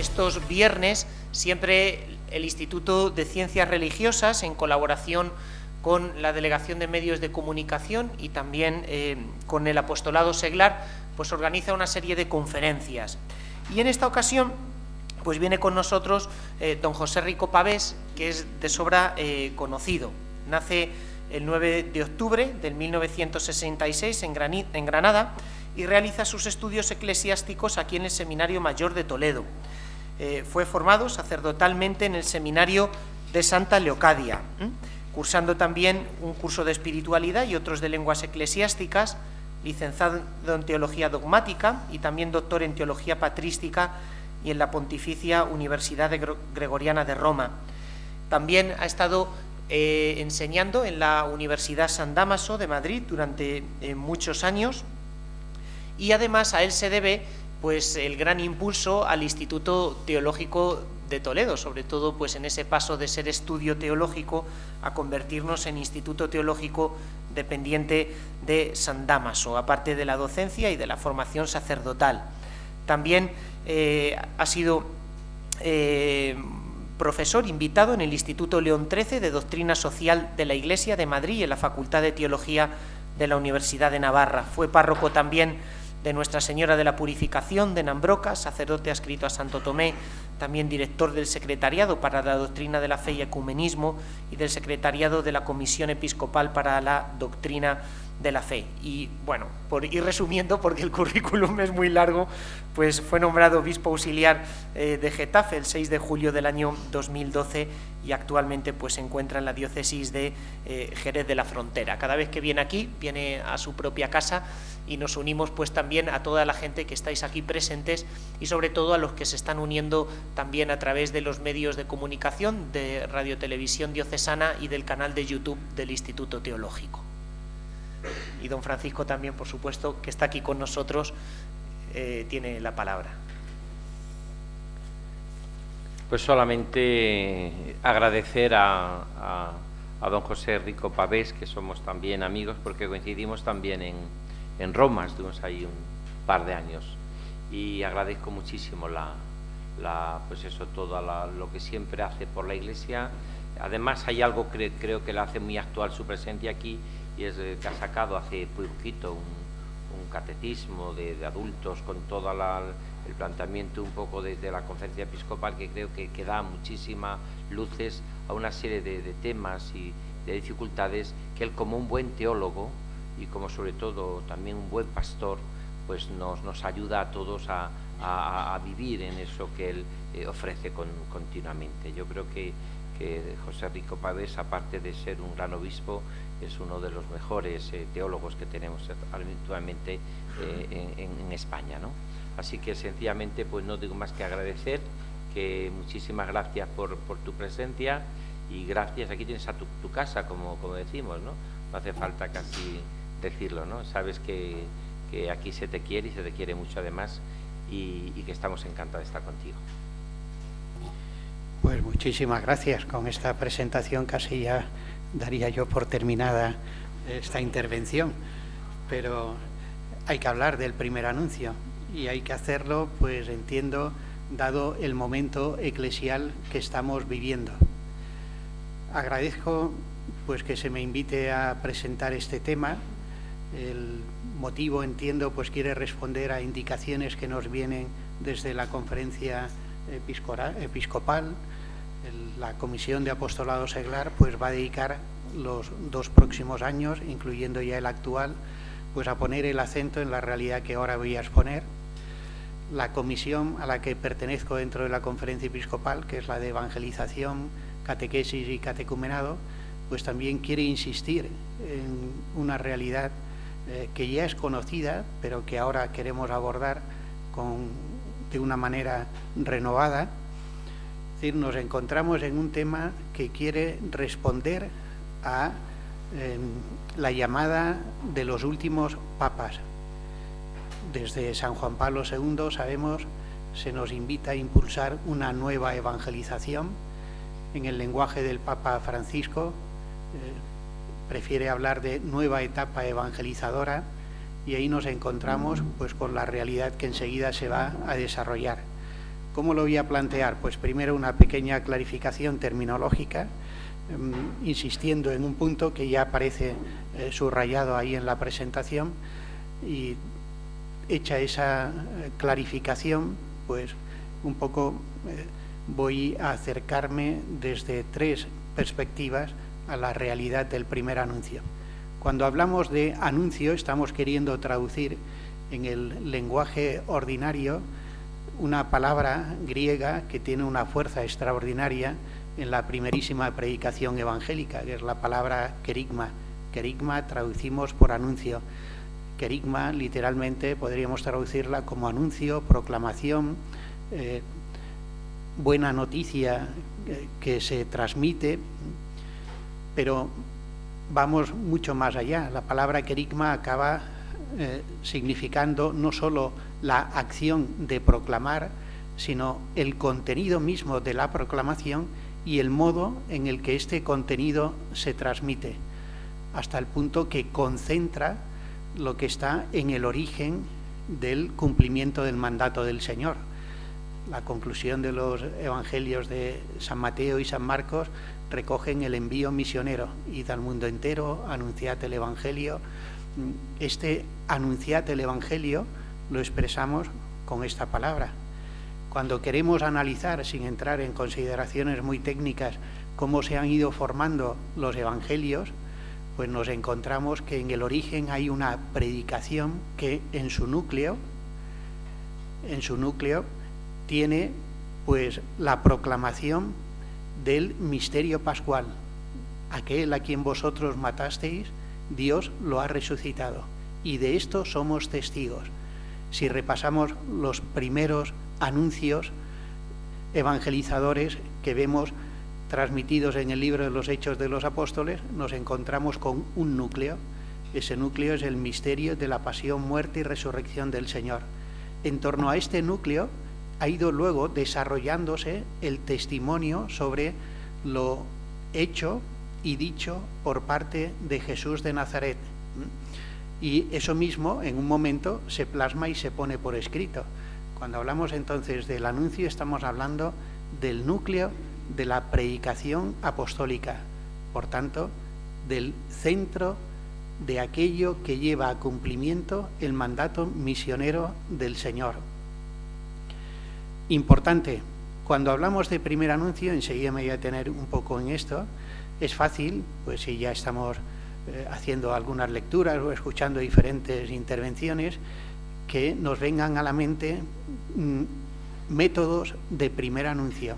estos viernes siempre el Instituto de Ciencias Religiosas, en colaboración con la Delegación de Medios de Comunicación y también con el Apostolado Seglar, pues organiza una serie de conferencias. Y en esta ocasión pues viene con nosotros don José Rico Pavés, que es de sobra conocido. Nace el 9 de octubre del 1966 en Granada y realiza sus estudios eclesiásticos aquí en el Seminario Mayor de Toledo. Fue formado sacerdotalmente en el Seminario de Santa Leocadia, cursando también un curso de espiritualidad y otros de lenguas eclesiásticas, licenciado en Teología Dogmática y también doctor en Teología Patrística y en la Pontificia Universidad Gregoriana de Roma. También ha estado enseñando en la Universidad San Dámaso de Madrid durante muchos años, y además a él se debe pues el gran impulso al Instituto Teológico de Toledo, sobre todo pues en ese paso de ser estudio teológico a convertirnos en Instituto Teológico dependiente de San Dámaso, aparte de la docencia y de la formación sacerdotal. También ha sido profesor invitado en el Instituto León XIII de Doctrina Social de la Iglesia de Madrid y en la Facultad de Teología de la Universidad de Navarra. Fue párroco también de Nuestra Señora de la Purificación de Nambroca, sacerdote adscrito a Santo Tomé, también director del Secretariado para la Doctrina de la Fe y Ecumenismo y del Secretariado de la Comisión Episcopal para la Doctrina de la Fe. Y bueno, por ir resumiendo, porque el currículum es muy largo, pues fue nombrado obispo auxiliar de Getafe el 6 de julio del año 2012 y actualmente pues se encuentra en la diócesis de Jerez de la Frontera. Cada vez que viene aquí, viene a su propia casa y nos unimos pues también a toda la gente que estáis aquí presentes y sobre todo a los que se están uniendo también a través de los medios de comunicación de Radio Televisión Diocesana y del canal de YouTube del Instituto Teológico. Y don Francisco también, por supuesto, que está aquí con nosotros, tiene la palabra. Pues solamente agradecer a don José Rico Pavés, que somos también amigos, porque coincidimos también en Roma, estuvimos ahí un par de años, y agradezco muchísimo pues eso, todo lo que siempre hace por la Iglesia. Además hay algo que creo que le hace muy actual su presencia aquí, y es que ha sacado hace poquito un catecismo de adultos con todo el planteamiento un poco desde la Conferencia Episcopal, que creo que da muchísimas luces a una serie de temas y de dificultades que él, como un buen teólogo y como sobre todo también un buen pastor, pues nos ayuda a todos a vivir en eso que él ofrece continuamente. Yo creo que José Rico Pavés, aparte de ser un gran obispo, es uno de los mejores teólogos que tenemos actualmente en España, ¿no? Así que sencillamente pues no digo más que agradecer, que muchísimas gracias por tu presencia, y gracias, aquí tienes a tu casa, como decimos, ¿no? No hace falta casi decirlo, ¿no? Sabes que aquí se te quiere y se te quiere mucho además, y que estamos encantados de estar contigo. Pues muchísimas gracias. Con esta presentación casi ya daría yo por terminada esta intervención, pero hay que hablar del primer anuncio y hay que hacerlo, pues entiendo, dado el momento eclesial que estamos viviendo. Agradezco pues que se me invite a presentar este tema. El motivo, entiendo, pues quiere responder a indicaciones que nos vienen desde la Conferencia Episcopal. La Comisión de Apostolado Seglar pues va a dedicar los 2 próximos años, incluyendo ya el actual, pues a poner el acento en la realidad que ahora voy a exponer. La comisión a la que pertenezco dentro de la Conferencia Episcopal, que es la de Evangelización, Catequesis y Catecumenado, pues también quiere insistir en una realidad que ya es conocida, pero que ahora queremos abordar de una manera renovada. Es decir, nos encontramos en un tema que quiere responder a la llamada de los últimos papas. Desde San Juan Pablo II, sabemos, se nos invita a impulsar una nueva evangelización. En el lenguaje del Papa Francisco prefiere hablar de nueva etapa evangelizadora, y ahí nos encontramos pues con la realidad que enseguida se va a desarrollar. ¿Cómo lo voy a plantear? Pues primero una pequeña clarificación terminológica, insistiendo en un punto que ya aparece subrayado ahí en la presentación, y hecha esa clarificación, pues un poco voy a acercarme desde 3 perspectivas a la realidad del primer anuncio. Cuando hablamos de anuncio, estamos queriendo traducir en el lenguaje ordinario una palabra griega que tiene una fuerza extraordinaria en la primerísima predicación evangélica, que es la palabra kerigma. Kerigma traducimos por anuncio. Kerigma, literalmente, podríamos traducirla como anuncio, proclamación, buena noticia que se transmite, pero vamos mucho más allá. La palabra kerigma acaba significando no solo la acción de proclamar, sino el contenido mismo de la proclamación y el modo en el que este contenido se transmite, hasta el punto que concentra lo que está en el origen del cumplimiento del mandato del Señor. La conclusión de los evangelios de San Mateo y San Marcos recogen el envío misionero: id al mundo entero, anunciad el evangelio. Este anunciad el evangelio lo expresamos con esta palabra. Cuando queremos analizar, sin entrar en consideraciones muy técnicas, cómo se han ido formando los evangelios, pues nos encontramos que en el origen hay una predicación que en su núcleo tiene pues la proclamación del misterio pascual. Aquel a quien vosotros matasteis, Dios lo ha resucitado, y de esto somos testigos. Si repasamos los primeros anuncios evangelizadores que vemos transmitidos en el libro de los Hechos de los Apóstoles, nos encontramos con un núcleo. Ese núcleo es el misterio de la pasión, muerte y resurrección del Señor. En torno a este núcleo ha ido luego desarrollándose el testimonio sobre lo hecho y dicho por parte de Jesús de Nazaret. Y eso mismo en un momento se plasma y se pone por escrito. Cuando hablamos entonces del anuncio, estamos hablando del núcleo de la predicación apostólica, por tanto, del centro de aquello que lleva a cumplimiento el mandato misionero del Señor. Importante, cuando hablamos de primer anuncio, enseguida me voy a detener un poco en esto. Es fácil, pues si ya estamos haciendo algunas lecturas o escuchando diferentes intervenciones, que nos vengan a la mente métodos de primer anuncio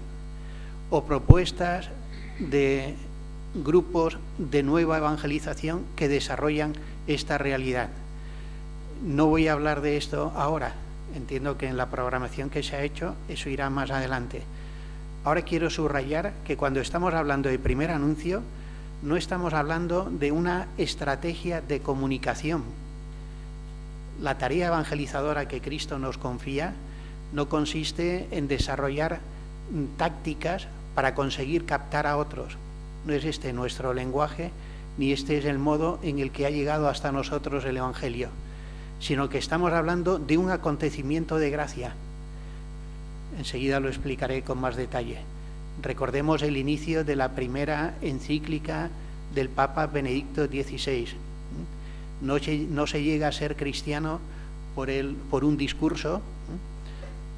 o propuestas de grupos de nueva evangelización que desarrollan esta realidad. No voy a hablar de esto ahora, entiendo que en la programación que se ha hecho eso irá más adelante. Ahora quiero subrayar que cuando estamos hablando de primer anuncio, no estamos hablando de una estrategia de comunicación. La tarea evangelizadora que Cristo nos confía no consiste en desarrollar tácticas para conseguir captar a otros. No es este nuestro lenguaje, ni este es el modo en el que ha llegado hasta nosotros el Evangelio, sino que estamos hablando de un acontecimiento de gracia. Enseguida lo explicaré con más detalle. Recordemos el inicio de la primera encíclica del Papa Benedicto XVI. No se llega a ser cristiano por un discurso,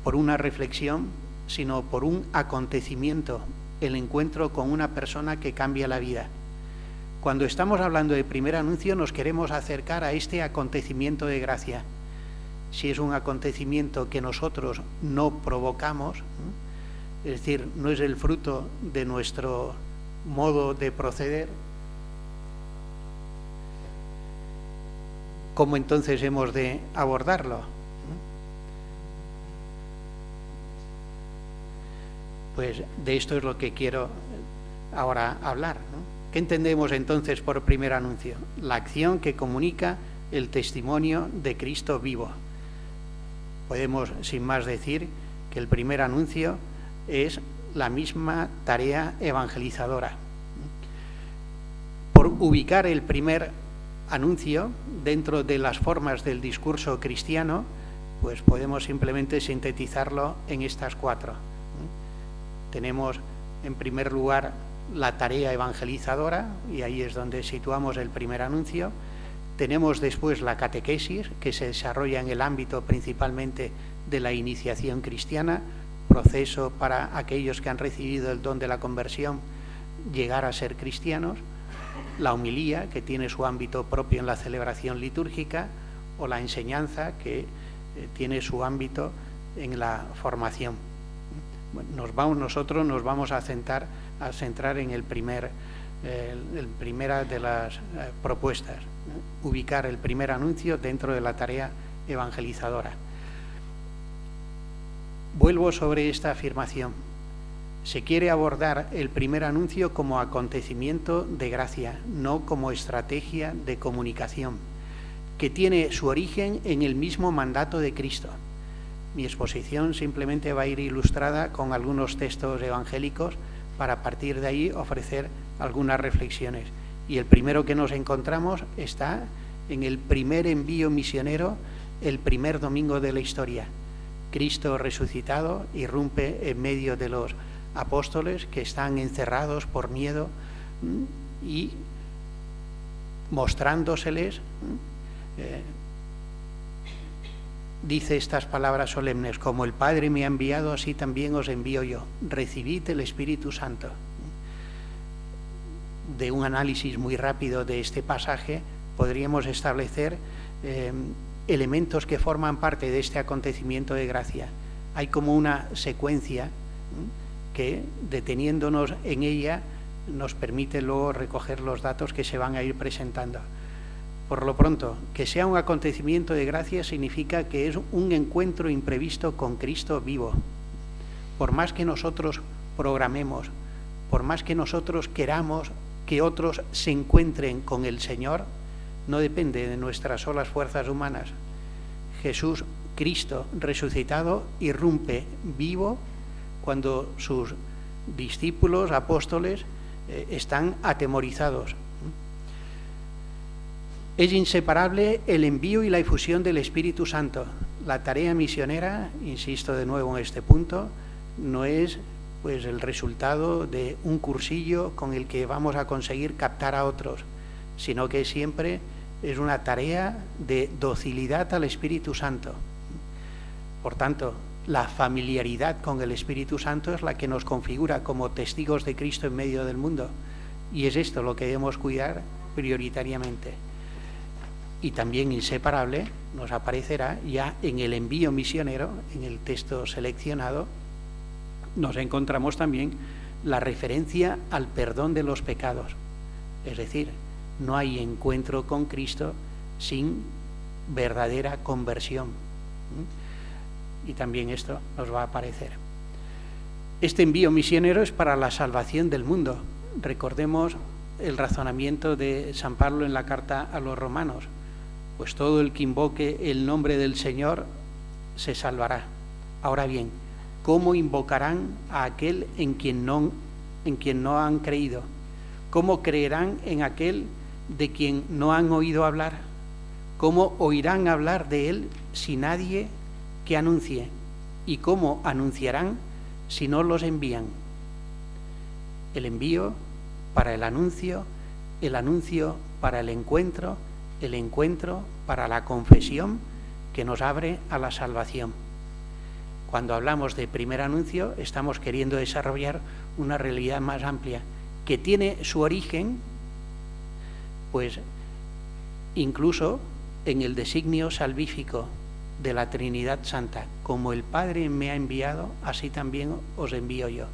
por una reflexión, sino por un acontecimiento, el encuentro con una persona que cambia la vida. Cuando estamos hablando de primer anuncio, nos queremos acercar a este acontecimiento de gracia. Si es un acontecimiento que nosotros no provocamos, es decir, no es el fruto de nuestro modo de proceder, ¿cómo entonces hemos de abordarlo? Pues de esto es lo que quiero ahora hablar, ¿no? ¿Qué entendemos entonces por primer anuncio? La acción que comunica el testimonio de Cristo vivo. Podemos, sin más, decir que el primer anuncio es la misma tarea evangelizadora. Por ubicar el primer anuncio dentro de las formas del discurso cristiano, pues podemos simplemente sintetizarlo en estas 4. Tenemos, en primer lugar, la tarea evangelizadora, y ahí es donde situamos el primer anuncio. Tenemos después la catequesis, que se desarrolla en el ámbito principalmente de la iniciación cristiana, proceso para aquellos que han recibido el don de la conversión llegar a ser cristianos. La homilía, que tiene su ámbito propio en la celebración litúrgica, o la enseñanza, que tiene su ámbito en la formación. Bueno, nosotros nos vamos a centrar en el primera de las propuestas, ubicar el primer anuncio dentro de la tarea evangelizadora. Vuelvo sobre esta afirmación. Se quiere abordar el primer anuncio como acontecimiento de gracia, no como estrategia de comunicación, que tiene su origen en el mismo mandato de Cristo. Mi exposición simplemente va a ir ilustrada con algunos textos evangélicos para, a partir de ahí, ofrecer algunas reflexiones. Y el primero que nos encontramos está en el primer envío misionero, el primer domingo de la historia. Cristo resucitado irrumpe en medio de los apóstoles que están encerrados por miedo y mostrándoseles, dice estas palabras solemnes: como el Padre me ha enviado, así también os envío yo. Recibid el Espíritu Santo. De un análisis muy rápido de este pasaje podríamos establecer elementos que forman parte de este acontecimiento de gracia. Hay como una secuencia que, deteniéndonos en ella, nos permite luego recoger los datos que se van a ir presentando. Por lo pronto, que sea un acontecimiento de gracia significa que es un encuentro imprevisto con Cristo vivo. Por más que nosotros programemos, por más que nosotros queramos que otros se encuentren con el Señor, no depende de nuestras solas fuerzas humanas. Jesús, Cristo resucitado, irrumpe vivo cuando sus discípulos, apóstoles, están atemorizados. Es inseparable el envío y la difusión del Espíritu Santo. La tarea misionera, insisto de nuevo en este punto, no es pues el resultado de un cursillo con el que vamos a conseguir captar a otros, sino que siempre es una tarea de docilidad al Espíritu Santo. Por tanto, la familiaridad con el Espíritu Santo es la que nos configura como testigos de Cristo en medio del mundo, y es esto lo que debemos cuidar prioritariamente. Y también inseparable nos aparecerá ya en el envío misionero, en el texto seleccionado, nos encontramos también la referencia al perdón de los pecados. Es decir, no hay encuentro con Cristo sin verdadera conversión. Y también esto nos va a aparecer. Este envío misionero es para la salvación del mundo. Recordemos el razonamiento de San Pablo en la carta a los romanos. Pues todo el que invoque el nombre del Señor se salvará. Ahora bien, ¿cómo invocarán a aquel en quien no han creído? ¿Cómo creerán en aquel de quien no han oído hablar? ¿Cómo oirán hablar de él si nadie que anuncie? ¿Y cómo anunciarán si no los envían? El envío para el anuncio para el encuentro para la confesión que nos abre a la salvación. Cuando hablamos de primer anuncio, estamos queriendo desarrollar una realidad más amplia, que tiene su origen, pues, incluso en el designio salvífico de la Trinidad Santa. Como el Padre me ha enviado, así también os envío yo.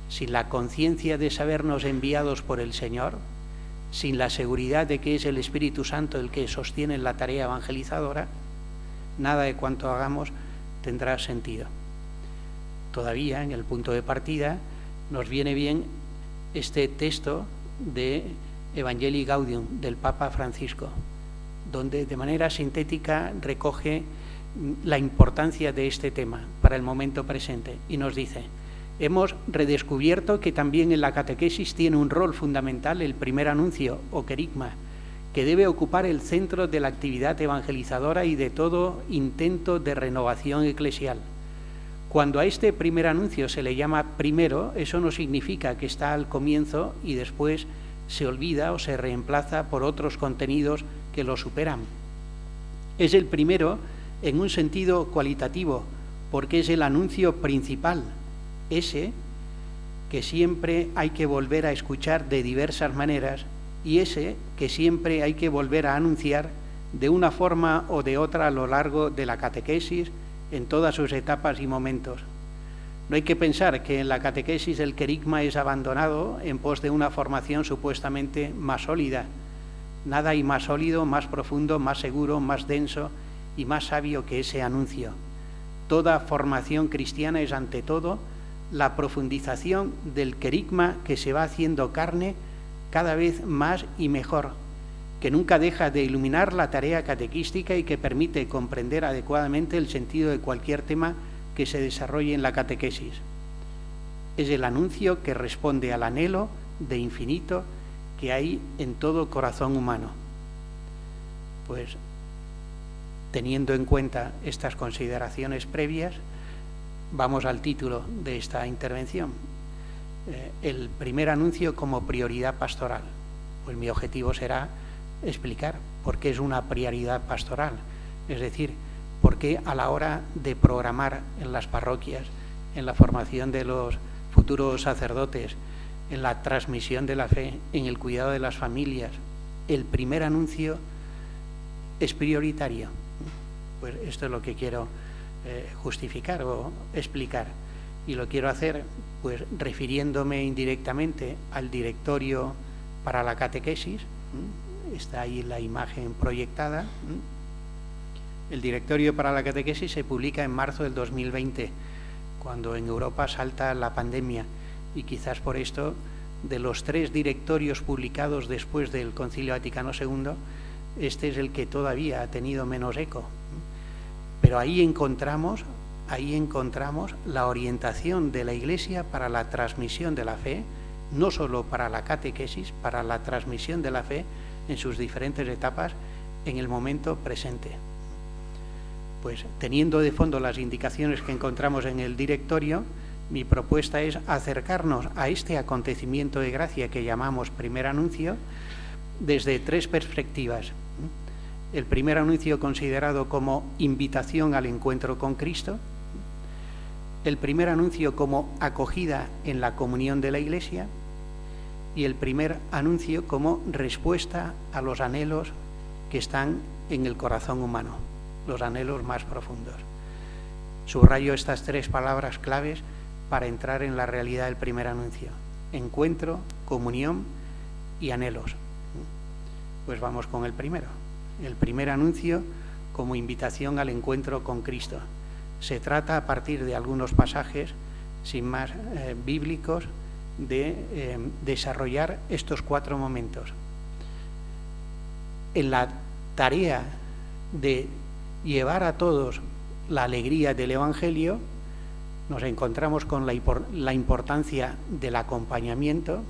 Sin la conciencia de sabernos enviados por el Señor, sin la seguridad de que es el Espíritu Santo el que sostiene la tarea evangelizadora, nada de cuanto hagamos tendrá sentido. Todavía, en el punto de partida, nos viene bien este texto de Evangelii Gaudium del Papa Francisco, donde de manera sintética recoge la importancia de este tema para el momento presente y nos dice: hemos redescubierto que también en la catequesis tiene un rol fundamental el primer anuncio o querigma, que debe ocupar el centro de la actividad evangelizadora y de todo intento de renovación eclesial. Cuando a este primer anuncio se le llama primero, eso no significa que está al comienzo y después se olvida o se reemplaza por otros contenidos que lo superan. Es el primero en un sentido cualitativo, porque es el anuncio principal, ese que siempre hay que volver a escuchar de diversas maneras y ese que siempre hay que volver a anunciar de una forma o de otra a lo largo de la catequesis, en todas sus etapas y momentos. No hay que pensar que en la catequesis el querigma es abandonado en pos de una formación supuestamente más sólida. Nada hay más sólido, más profundo, más seguro, más denso y más sabio que ese anuncio. Toda formación cristiana es ante todo la profundización del querigma que se va haciendo carne cada vez más y mejor, que nunca deja de iluminar la tarea catequística y que permite comprender adecuadamente el sentido de cualquier tema que se desarrolle en la catequesis. Es el anuncio que responde al anhelo de infinito que hay en todo corazón humano. Pues, teniendo en cuenta estas consideraciones previas, vamos al título de esta intervención. El primer anuncio como prioridad pastoral. Pues mi objetivo será explicar por qué es una prioridad pastoral, es decir, por qué a la hora de programar en las parroquias, en la formación de los futuros sacerdotes, en la transmisión de la fe, en el cuidado de las familias, el primer anuncio es prioritario. Pues esto es lo que quiero justificar o explicar, y lo quiero hacer pues refiriéndome indirectamente al directorio para la catequesis. Está ahí la imagen proyectada. El directorio para la catequesis se publica en marzo del 2020, cuando en Europa salta la pandemia, y quizás por esto, de los 3 directorios publicados después del Concilio Vaticano II, este es el que todavía ha tenido menos eco. Pero ahí encontramos la orientación de la Iglesia para la transmisión de la fe, no solo para la catequesis, para la transmisión de la fe en sus diferentes etapas en el momento presente. Pues teniendo de fondo las indicaciones que encontramos en el directorio, mi propuesta es acercarnos a este acontecimiento de gracia que llamamos primer anuncio desde 3 perspectivas. El primer anuncio considerado como invitación al encuentro con Cristo, el primer anuncio como acogida en la comunión de la Iglesia y el primer anuncio como respuesta a los anhelos que están en el corazón humano, los anhelos más profundos. Subrayo estas 3 palabras claves para entrar en la realidad del primer anuncio: encuentro, comunión y anhelos. Pues vamos con el primero. El primer anuncio como invitación al encuentro con Cristo. Se trata, a partir de algunos pasajes, sin más bíblicos, de desarrollar estos 4 momentos. En la tarea de llevar a todos la alegría del Evangelio, nos encontramos con la importancia del acompañamiento,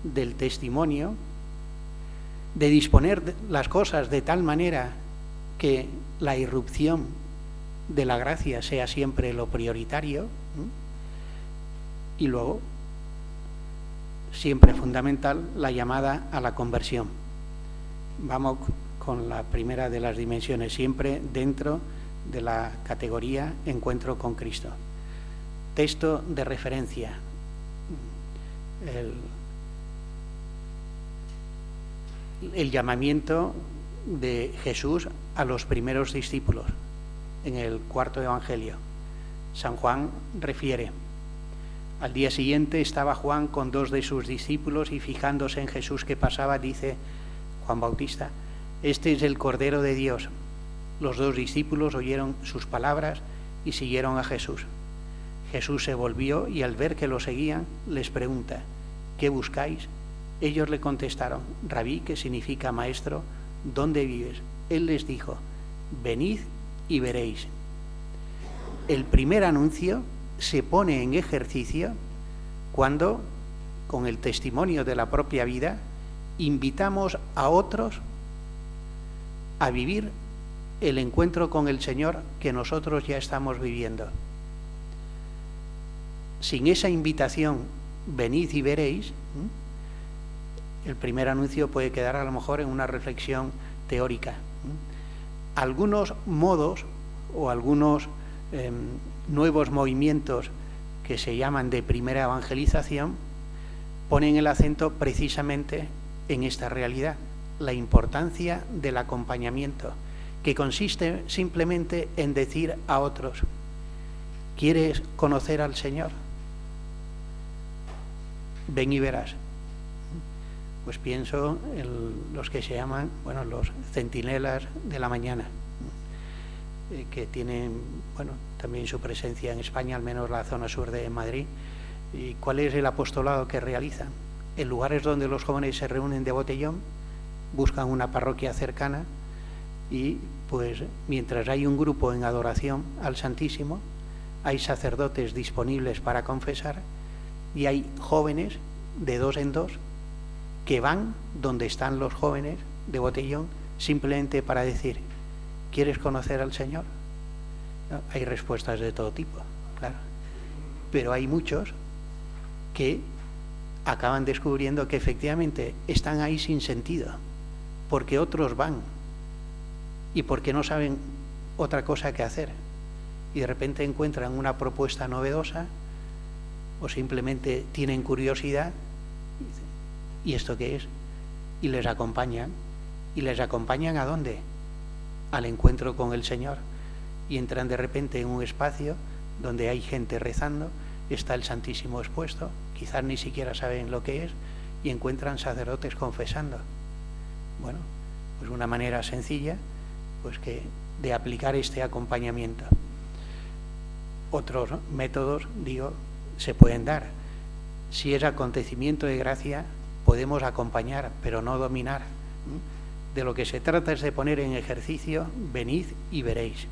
del testimonio, de disponer las cosas de tal manera que la irrupción de la gracia sea siempre lo prioritario, y luego, siempre fundamental, la llamada a la conversión. Vamos con la primera de las dimensiones, siempre dentro de la categoría encuentro con Cristo. Texto de referencia. El llamamiento de Jesús a los primeros discípulos en el 4.º Evangelio. San Juan refiere: al día siguiente estaba Juan con 2 de sus discípulos y fijándose en Jesús que pasaba, dice Juan Bautista: este es el Cordero de Dios. Los 2 discípulos oyeron sus palabras y siguieron a Jesús. Jesús se volvió y al ver que lo seguían, les pregunta: ¿qué buscáis? Ellos le contestaron: Rabí, que significa maestro, ¿dónde vives? Él les dijo: venid y veréis. El primer anuncio se pone en ejercicio cuando, con el testimonio de la propia vida invitamos a otros a vivir el encuentro con el Señor que nosotros ya estamos viviendo. Sin esa invitación, venid y veréis, el primer anuncio puede quedar a lo mejor en una reflexión teórica. Algunos modos o algunos nuevos movimientos que se llaman de primera evangelización ponen el acento precisamente en esta realidad, la importancia del acompañamiento, que consiste simplemente en decir a otros: ¿quieres conocer al Señor? Ven y verás. Pues pienso en los que se llaman, bueno, los centinelas de la mañana, que tienen, bueno, también su presencia en España, al menos la zona sur de Madrid. ¿Y cuál es el apostolado que realizan? En lugares donde los jóvenes se reúnen de botellón, buscan una parroquia cercana y, pues, mientras hay un grupo en adoración al Santísimo, hay sacerdotes disponibles para confesar y hay jóvenes de dos en dos que van donde están los jóvenes de botellón simplemente para decir: ¿quieres conocer al Señor? No, hay respuestas de todo tipo, claro, pero hay muchos que acaban descubriendo que efectivamente están ahí sin sentido, porque otros van y porque no saben otra cosa que hacer, y de repente encuentran una propuesta novedosa o simplemente tienen curiosidad y dicen: ¿y esto qué es? Y les acompañan. ¿Y les acompañan a dónde? Al encuentro con el Señor. Y entran de repente en un espacio donde hay gente rezando, está el Santísimo expuesto, quizás ni siquiera saben lo que es, y encuentran sacerdotes confesando. Bueno, pues una manera sencilla, pues, que de aplicar este acompañamiento. Otros métodos, digo, se pueden dar. Si es acontecimiento de gracia, podemos acompañar, pero no dominar. De lo que se trata es de poner en ejercicio: venid y veréis.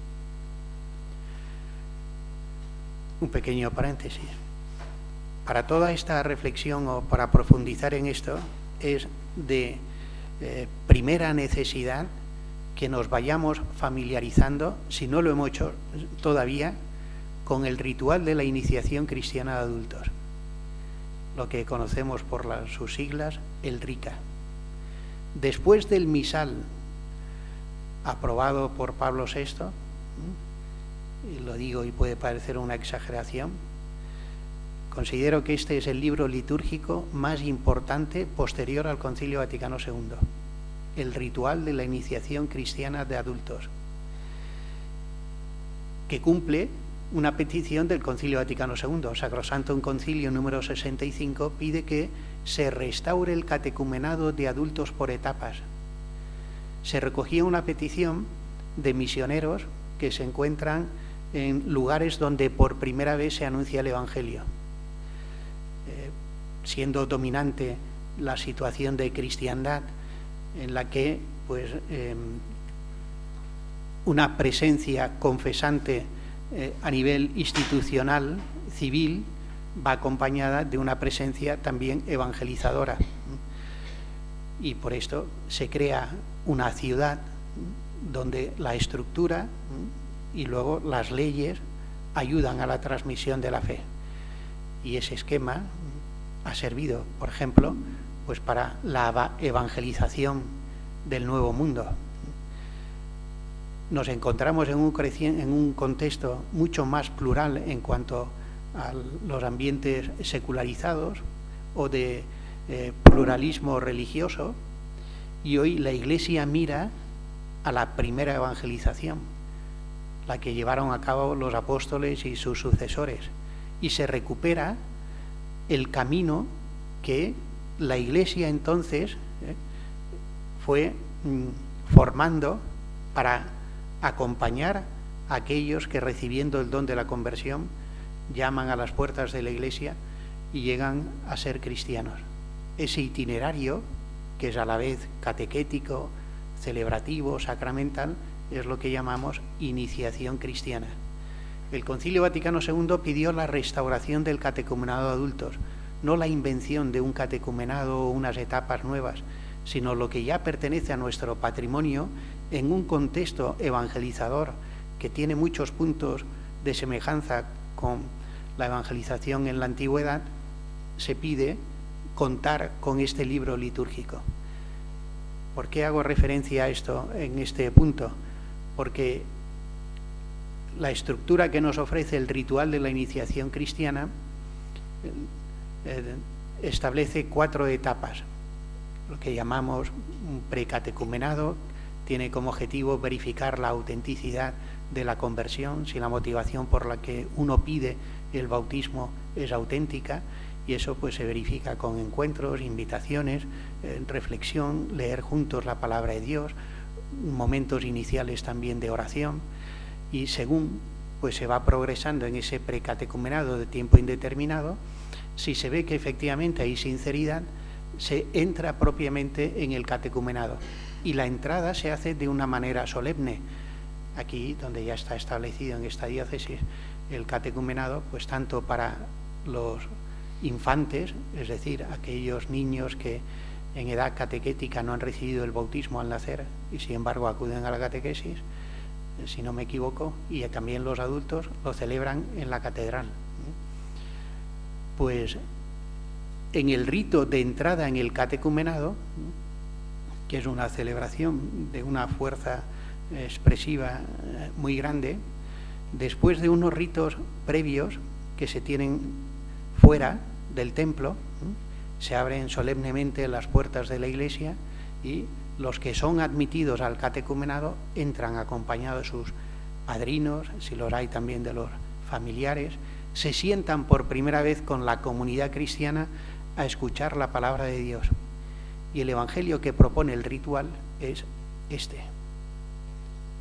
Un pequeño paréntesis. Para toda esta reflexión, o para profundizar en esto, es de primera necesidad que nos vayamos familiarizando, si no lo hemos hecho todavía, con el ritual de la iniciación cristiana de adultos, lo que conocemos por sus siglas, el RICA. Después del misal aprobado por Pablo VI, y lo digo y puede parecer una exageración, considero que este es el libro litúrgico más importante posterior al Concilio Vaticano II, el ritual de la iniciación cristiana de adultos, que cumple una petición del Concilio Vaticano II. Sacrosanctum Concilio número 65 pide que se restaure el catecumenado de adultos por etapas. Se recogía una petición de misioneros que se encuentran en lugares donde por primera vez se anuncia el Evangelio, siendo dominante la situación de cristiandad en la que, pues, una presencia confesante a nivel institucional, civil, va acompañada de una presencia también evangelizadora. Y por esto se crea una ciudad donde la estructura y luego las leyes ayudan a la transmisión de la fe. Y ese esquema ha servido, por ejemplo, pues para la evangelización del Nuevo Mundo. Nos encontramos en un contexto mucho más plural en cuanto a los ambientes secularizados o de pluralismo religioso, y hoy la Iglesia mira a la primera evangelización, la que llevaron a cabo los apóstoles y sus sucesores, y se recupera el camino que la Iglesia entonces fue formando para acompañar a aquellos que, recibiendo el don de la conversión, llaman a las puertas de la Iglesia y llegan a ser cristianos. Ese itinerario, que es a la vez catequético, celebrativo, sacramental, es lo que llamamos iniciación cristiana. El Concilio Vaticano II pidió la restauración del catecumenado de adultos, no la invención de un catecumenado o unas etapas nuevas, sino lo que ya pertenece a nuestro patrimonio en un contexto evangelizador que tiene muchos puntos de semejanza con la evangelización en la antigüedad, se pide contar con este libro litúrgico. ¿Por qué hago referencia a esto en este punto? Porque la estructura que nos ofrece el ritual de la iniciación cristiana establece 4 etapas. Lo que llamamos un precatecumenado tiene como objetivo verificar la autenticidad de la conversión, si la motivación por la que uno pide el bautismo es auténtica, y eso pues se verifica con encuentros, invitaciones, reflexión, leer juntos la palabra de Dios, momentos iniciales también de oración, y según pues se va progresando en ese precatecumenado de tiempo indeterminado, si se ve que efectivamente hay sinceridad, se entra propiamente en el catecumenado, y la entrada se hace de una manera solemne. Aquí, donde ya está establecido en esta diócesis el catecumenado, pues tanto para los infantes, es decir, aquellos niños que en edad catequética no han recibido el bautismo al nacer y sin embargo acuden a la catequesis, si no me equivoco, y también los adultos lo celebran en la catedral. Pues en el rito de entrada en el catecumenado, que es una celebración de una fuerza expresiva muy grande, después de unos ritos previos que se tienen fuera del templo, se abren solemnemente las puertas de la iglesia y los que son admitidos al catecumenado entran acompañados de sus padrinos, si los hay también de los familiares, se sientan por primera vez con la comunidad cristiana a escuchar la palabra de Dios. Y el evangelio que propone el ritual es este: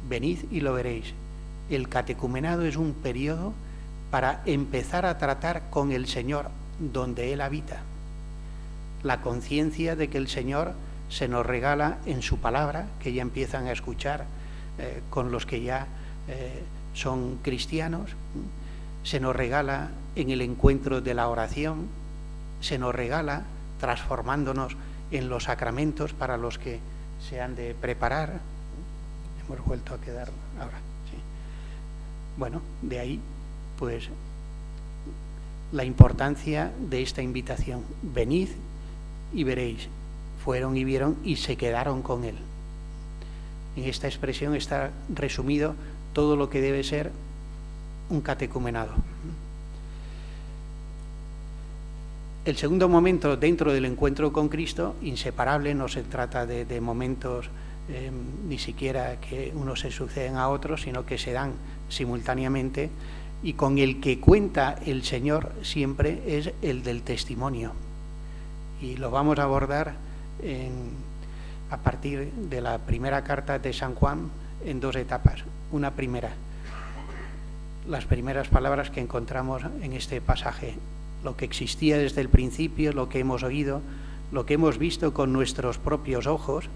venid y lo veréis. El catecumenado es un periodo para empezar a tratar con el Señor donde Él habita. La conciencia de que el Señor se nos regala en su palabra, que ya empiezan a escuchar con los que ya son cristianos, se nos regala en el encuentro de la oración, se nos regala transformándonos en los sacramentos para los que se han de preparar. Hemos vuelto a quedar ahora, sí. Bueno, de ahí pues la importancia de esta invitación: venid y veréis. Fueron y vieron y se quedaron con Él. En esta expresión está resumido todo lo que debe ser un catecumenado. El segundo momento dentro del encuentro con Cristo, inseparable, no se trata de momentos ni siquiera que unos se suceden a otros, sino que se dan simultáneamente, y con el que cuenta el Señor siempre es el del testimonio. Y lo vamos a abordar a partir de la primera carta de San Juan en 2 etapas. Una primera, las primeras palabras que encontramos en este pasaje: lo que existía desde el principio, lo que hemos oído, lo que hemos visto con nuestros propios ojos,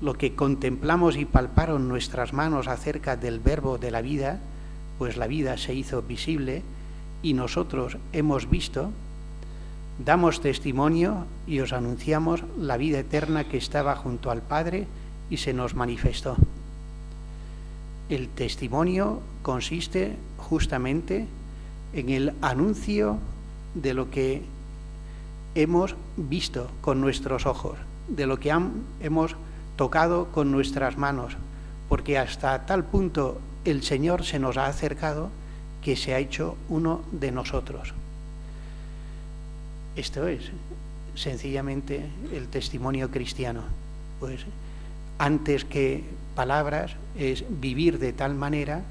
lo que contemplamos y palparon nuestras manos acerca del verbo de la vida, pues la vida se hizo visible y nosotros hemos visto, damos testimonio y os anunciamos la vida eterna que estaba junto al Padre y se nos manifestó. El testimonio consiste justamente en el anuncio de lo que hemos visto con nuestros ojos, de lo que hemos tocado con nuestras manos, porque hasta tal punto el Señor se nos ha acercado que se ha hecho uno de nosotros. Esto es sencillamente el testimonio cristiano. Pues antes que palabras es vivir de tal manera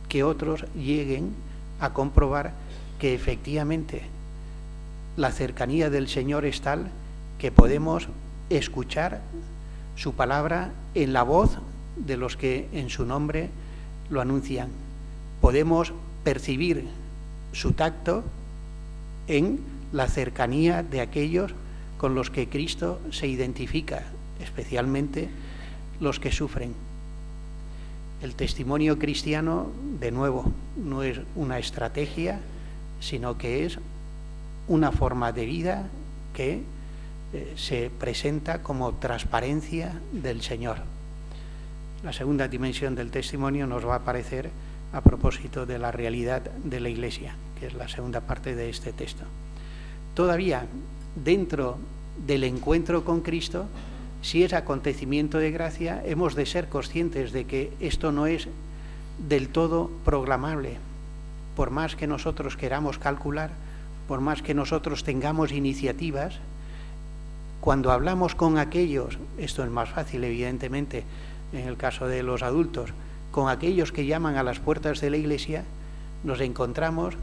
que otros lleguen a comprobar que efectivamente la cercanía del Señor es tal que podemos escuchar su palabra en la voz de los que en su nombre lo anuncian. Podemos percibir su tacto en la cercanía de aquellos con los que Cristo se identifica, especialmente los que sufren. El testimonio cristiano, de nuevo, no es una estrategia, sino que es una forma de vida que se presenta como transparencia del Señor. La segunda dimensión del testimonio nos va a aparecer a propósito de la realidad de la Iglesia, que es la segunda parte de este texto. Todavía dentro del encuentro con Cristo, si es acontecimiento de gracia, hemos de ser conscientes de que esto no es del todo programable. Por más que nosotros queramos calcular, por más que nosotros tengamos iniciativas, cuando hablamos con aquellos, esto es más fácil evidentemente en el caso de los adultos, con aquellos que llaman a las puertas de la Iglesia, nos encontramos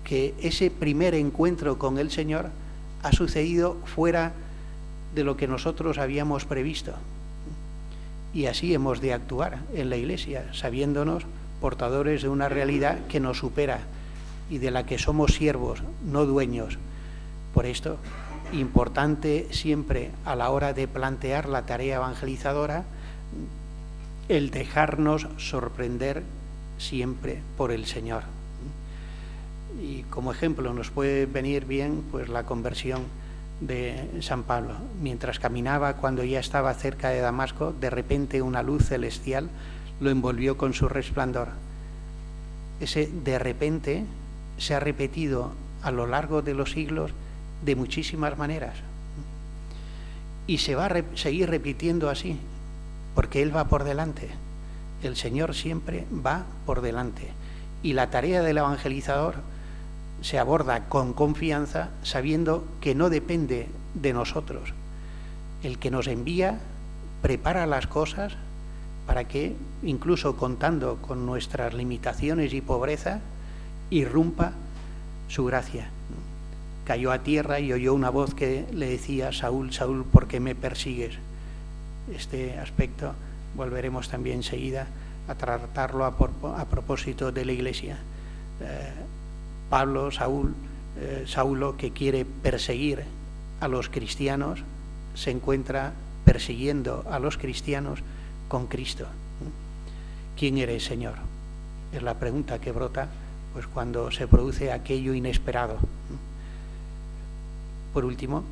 que ese primer encuentro con el Señor ha sucedido fuera de lo que nosotros habíamos previsto. Y así hemos de actuar en la Iglesia, sabiéndonos portadores de una realidad que nos supera y de la que somos siervos, no dueños. Por esto, importante siempre a la hora de plantear la tarea evangelizadora, el dejarnos sorprender siempre por el Señor. Y como ejemplo nos puede venir bien pues la conversión de San Pablo. Mientras caminaba, cuando ya estaba cerca de Damasco, de repente una luz celestial lo envolvió con su resplandor. Ese de repente se ha repetido a lo largo de los siglos de muchísimas maneras. Y se va a seguir repitiendo así, porque Él va por delante. El Señor siempre va por delante. Y la tarea del evangelizador se aborda con confianza, sabiendo que no depende de nosotros. El que nos envía prepara las cosas para que, incluso contando con nuestras limitaciones y pobreza, irrumpa su gracia. Cayó a tierra y oyó una voz que le decía: Saúl, Saúl, ¿por qué me persigues? Este aspecto volveremos también enseguida a tratarlo a propósito de la Iglesia. Pablo, Saulo, que quiere perseguir a los cristianos, se encuentra persiguiendo a los cristianos con Cristo. ¿Quién eres, Señor? Es la pregunta que brota pues cuando se produce aquello inesperado. Por último,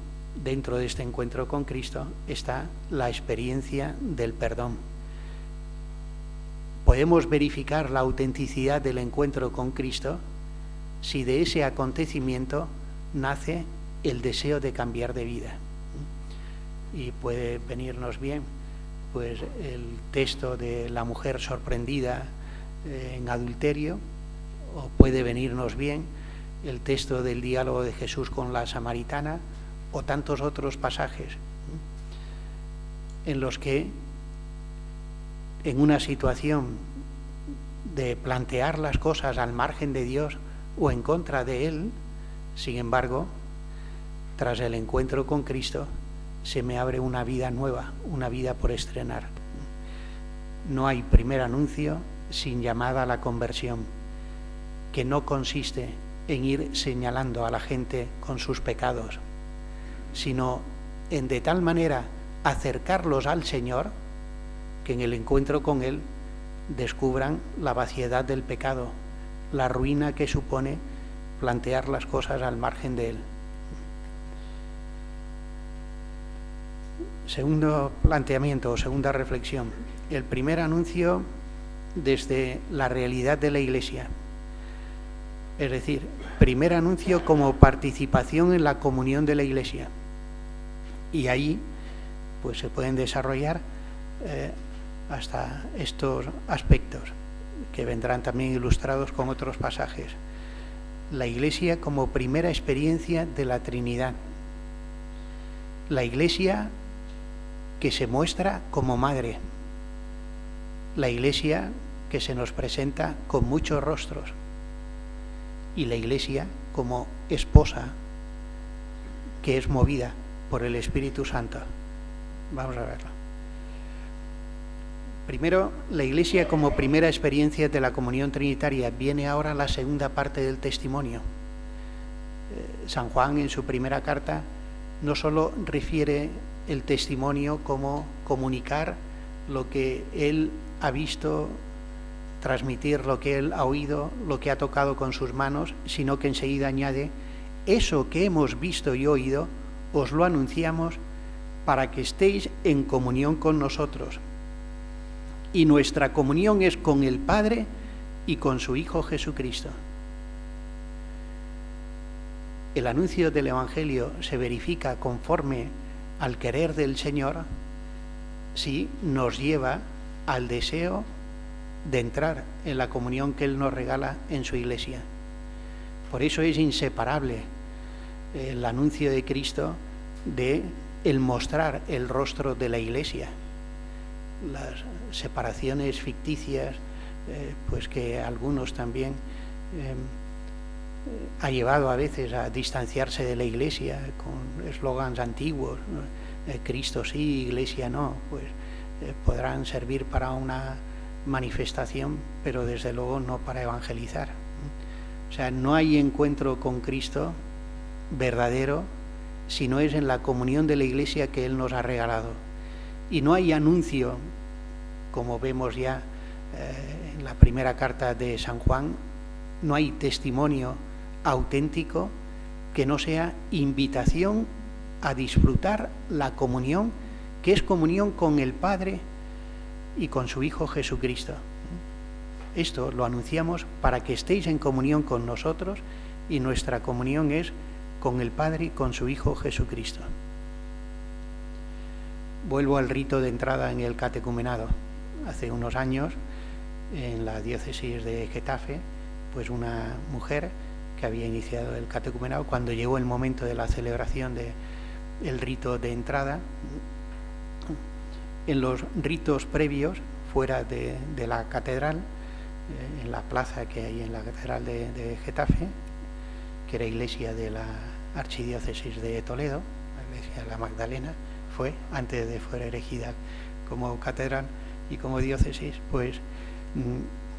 dentro de este encuentro con Cristo está la experiencia del perdón. Podemos verificar la autenticidad del encuentro con Cristo si de ese acontecimiento nace el deseo de cambiar de vida. Y puede venirnos bien pues el texto de la mujer sorprendida en adulterio, o puede venirnos bien el texto del diálogo de Jesús con la samaritana, o tantos otros pasajes en los que, en una situación de plantear las cosas al margen de Dios o en contra de Él, sin embargo, tras el encuentro con Cristo, se me abre una vida nueva, una vida por estrenar. No hay primer anuncio sin llamada a la conversión, que no consiste en ir señalando a la gente con sus pecados, sino en de tal manera acercarlos al Señor que en el encuentro con Él descubran la vaciedad del pecado, la ruina que supone plantear las cosas al margen de Él. Segundo planteamiento o segunda reflexión. El primer anuncio desde la realidad de la Iglesia. Es decir, primer anuncio como participación en la comunión de la Iglesia. Y ahí pues se pueden desarrollar hasta estos aspectos, que vendrán también ilustrados con otros pasajes. La Iglesia como primera experiencia de la Trinidad. La Iglesia que se muestra como madre. La Iglesia que se nos presenta con muchos rostros. Y la Iglesia como esposa que es movida por el Espíritu Santo. Vamos a verlo. Primero, la Iglesia como primera experiencia de la comunión trinitaria. Viene ahora la segunda parte del testimonio. San Juan, en su primera carta, no solo refiere el testimonio como comunicar lo que él ha visto, transmitir lo que él ha oído, lo que ha tocado con sus manos, sino que enseguida añade: eso que hemos visto y oído os lo anunciamos para que estéis en comunión con nosotros. Y nuestra comunión es con el Padre y con su Hijo Jesucristo. El anuncio del Evangelio se verifica conforme al querer del Señor si nos lleva al deseo de entrar en la comunión que Él nos regala en su Iglesia. Por eso es inseparable el anuncio de Cristo de el mostrar el rostro de la Iglesia. Las separaciones ficticias, pues que algunos también ha llevado a veces a distanciarse de la Iglesia con eslogans antiguos, ¿no? Cristo sí, Iglesia no, pues podrán servir para una manifestación, pero desde luego no para evangelizar. O sea, no hay encuentro con Cristo verdadero si no es en la comunión de la Iglesia que Él nos ha regalado. Y no hay anuncio, como vemos ya en la primera carta de San Juan, no hay testimonio auténtico que no sea invitación a disfrutar la comunión, que es comunión con el Padre y con su Hijo Jesucristo. Esto lo anunciamos para que estéis en comunión con nosotros, y nuestra comunión es con el Padre y con su Hijo Jesucristo. Vuelvo al rito de entrada en el catecumenado. Hace unos años, en la diócesis de Getafe, pues una mujer que había iniciado el catecumenado, cuando llegó el momento de la celebración del rito de entrada, en los ritos previos, fuera de la catedral, en la plaza que hay en la catedral de Getafe, que era iglesia de la archidiócesis de Toledo, la iglesia de la Magdalena, fue antes de fuera erigida como catedral y como diócesis, pues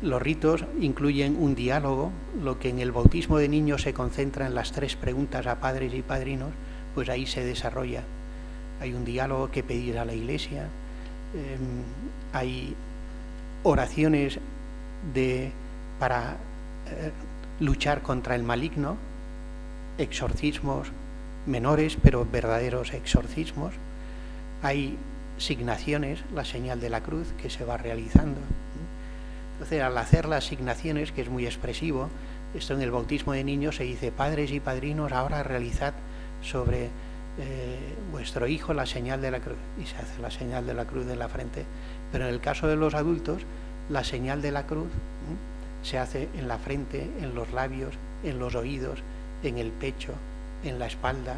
los ritos incluyen un diálogo. Lo que en el bautismo de niños se concentra en las 3 preguntas a padres y padrinos, pues ahí se desarrolla. Hay un diálogo que pedir a la Iglesia, hay oraciones para luchar contra el maligno, exorcismos menores pero verdaderos exorcismos, hay signaciones, la señal de la cruz que se va realizando. Entonces, al hacer las signaciones, que es muy expresivo, esto en el bautismo de niños se dice: padres y padrinos, ahora realizad sobre vuestro hijo la señal de la cruz, y se hace la señal de la cruz en la frente. Pero en el caso de los adultos, la señal de la cruz se hace en la frente, en los labios, en los oídos, en el pecho, en la espalda.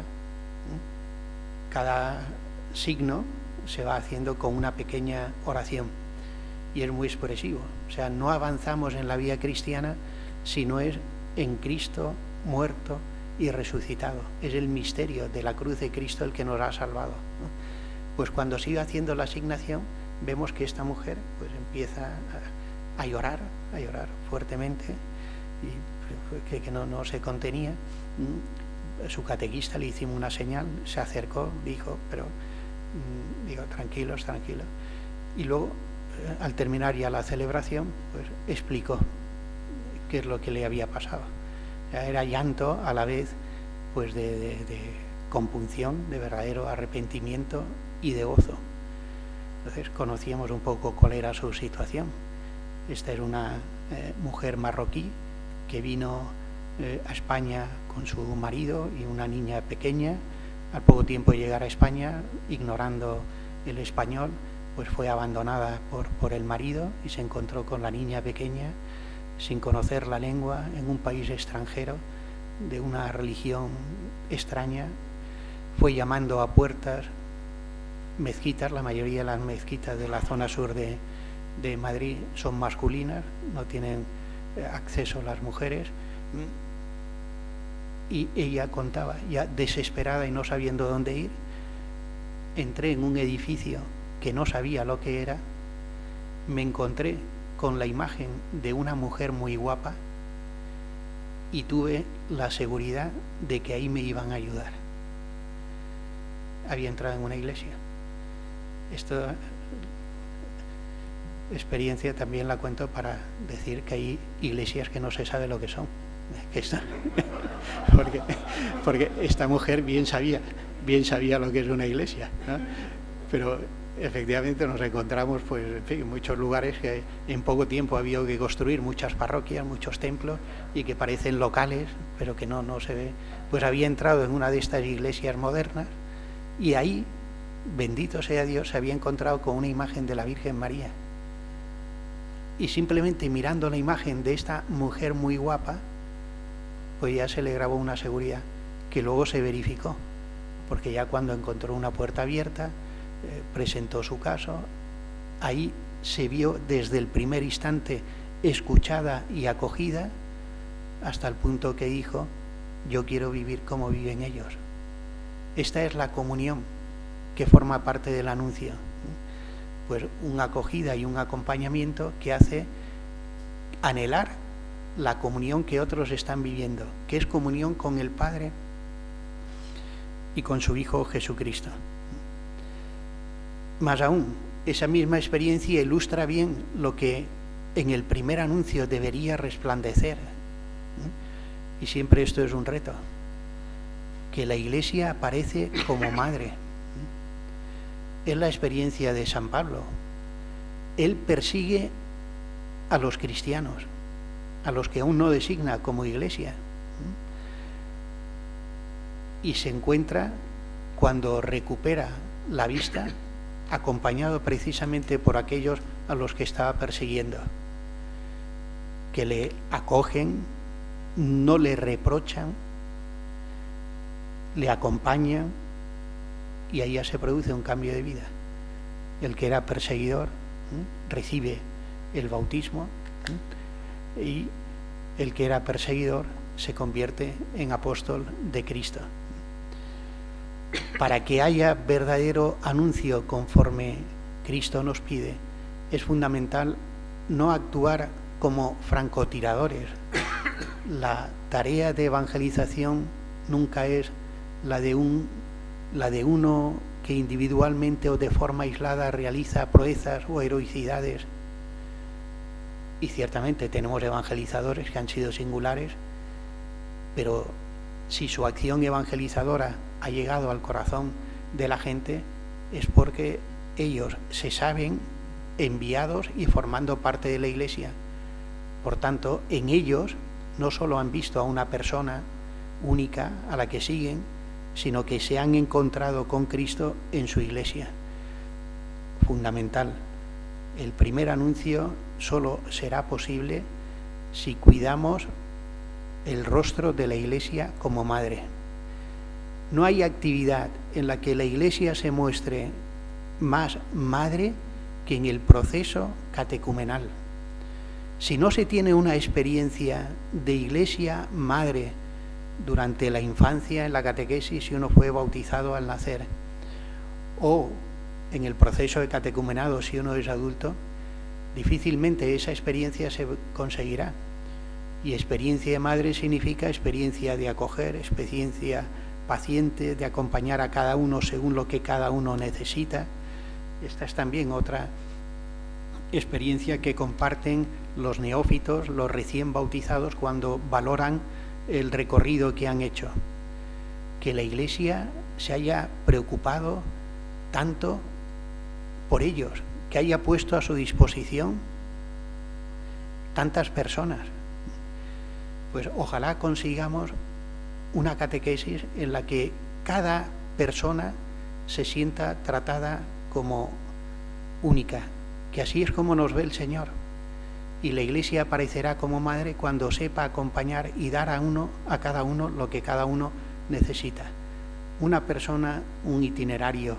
Cada signo se va haciendo con una pequeña oración y es muy expresivo. O sea, no avanzamos en la vida cristiana si no es en Cristo muerto y resucitado. Es el misterio de la cruz de Cristo el que nos ha salvado, ¿no? Pues cuando sigue haciendo la asignación, vemos que esta mujer pues empieza a llorar fuertemente, y que no se contenía. Su catequista le hicimos una señal, se acercó, dijo, pero digo, tranquilos. Y luego, al terminar ya la celebración, pues explicó qué es lo que le había pasado. Era llanto a la vez, pues de compunción, de verdadero arrepentimiento y de gozo. Entonces conocíamos un poco cuál era su situación. Esta era una mujer marroquí que vino a España con su marido y una niña pequeña. Al poco tiempo de llegar a España, ignorando el español, pues fue abandonada por el marido y se encontró con la niña pequeña, sin conocer la lengua, en un país extranjero, de una religión extraña. Fue llamando a puertas, mezquitas. La mayoría de las mezquitas de la zona sur de Madrid son masculinas, no tienen acceso las mujeres. Y ella contaba, ya desesperada y no sabiendo dónde ir: entré en un edificio que no sabía lo que era, me encontré con la imagen de una mujer muy guapa y tuve la seguridad de que ahí me iban a ayudar. Había entrado en una iglesia. Esta experiencia también la cuento para decir que hay iglesias que no se sabe lo que son. Porque esta mujer bien sabía bien sabía lo que es una iglesia, ¿no? Pero efectivamente nos encontramos pues, en fin, en muchos lugares que en poco tiempo ha habido que construir muchas parroquias, muchos templos, y que parecen locales, pero que no se ve. Pues había entrado en una de estas iglesias modernas y ahí, bendito sea Dios, se había encontrado con una imagen de la Virgen María. Y simplemente mirando la imagen de esta mujer muy guapa, pues ya se le grabó una seguridad que luego se verificó, porque ya cuando encontró una puerta abierta, presentó su caso, ahí se vio desde el primer instante escuchada y acogida, hasta el punto que dijo: yo quiero vivir como viven ellos. Esta es la comunión que forma parte del anuncio, pues una acogida y un acompañamiento que hace anhelar la comunión que otros están viviendo, que es comunión con el Padre y con su Hijo Jesucristo. Más aún, esa misma experiencia ilustra bien lo que en el primer anuncio debería resplandecer. Y siempre esto es un reto, que la Iglesia aparece como madre. Es la experiencia de San Pablo. Él persigue a los cristianos, a los que aún no designa como Iglesia. Y se encuentra, cuando recupera la vista, acompañado precisamente por aquellos a los que estaba persiguiendo, que le acogen, no le reprochan, le acompañan, y ahí ya se produce un cambio de vida. El que era perseguidor recibe el bautismo, y el que era perseguidor se convierte en apóstol de Cristo. Para que haya verdadero anuncio conforme Cristo nos pide, es fundamental no actuar como francotiradores. La tarea de evangelización nunca es la de uno que individualmente o de forma aislada realiza proezas o heroicidades. Y ciertamente tenemos evangelizadores que han sido singulares, pero si su acción evangelizadora ha llegado al corazón de la gente, es porque ellos se saben enviados y formando parte de la Iglesia. Por tanto, en ellos no solo han visto a una persona única a la que siguen, sino que se han encontrado con Cristo en su Iglesia. Fundamental. El primer anuncio solo será posible si cuidamos el rostro de la Iglesia como madre. No hay actividad en la que la Iglesia se muestre más madre que en el proceso catecumenal. Si no se tiene una experiencia de Iglesia madre durante la infancia, en la catequesis, si uno fue bautizado al nacer, o en el proceso de catecumenado si uno es adulto, difícilmente esa experiencia se conseguirá. Y experiencia de madre significa experiencia de acoger, experiencia paciente, de acompañar a cada uno según lo que cada uno necesita. Esta es también otra experiencia que comparten los neófitos, los recién bautizados, cuando valoran el recorrido que han hecho. Que la Iglesia se haya preocupado tanto por ellos, que haya puesto a su disposición tantas personas. Pues ojalá consigamos una catequesis en la que cada persona se sienta tratada como única, que así es como nos ve el Señor. Y la Iglesia aparecerá como madre cuando sepa acompañar y dar a cada uno lo que cada uno necesita. Una persona, un itinerario.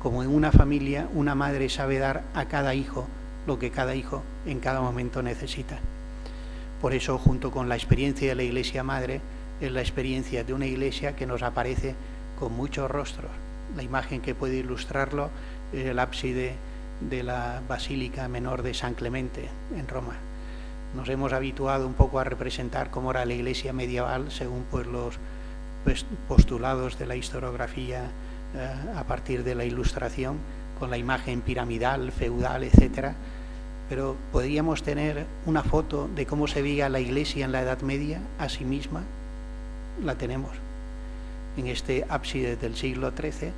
Como en una familia, una madre sabe dar a cada hijo lo que cada hijo en cada momento necesita. Por eso, junto con la experiencia de la Iglesia Madre, es la experiencia de una Iglesia que nos aparece con muchos rostros. La imagen que puede ilustrarlo es el ábside de la Basílica Menor de San Clemente, en Roma. Nos hemos habituado un poco a representar cómo era la Iglesia medieval, según pues los postulados de la historiografía a partir de la Ilustración, con la imagen piramidal, feudal, etcétera. Pero podríamos tener una foto de cómo se veía la Iglesia en la Edad Media a sí misma. La tenemos. en este ábside del siglo XIII,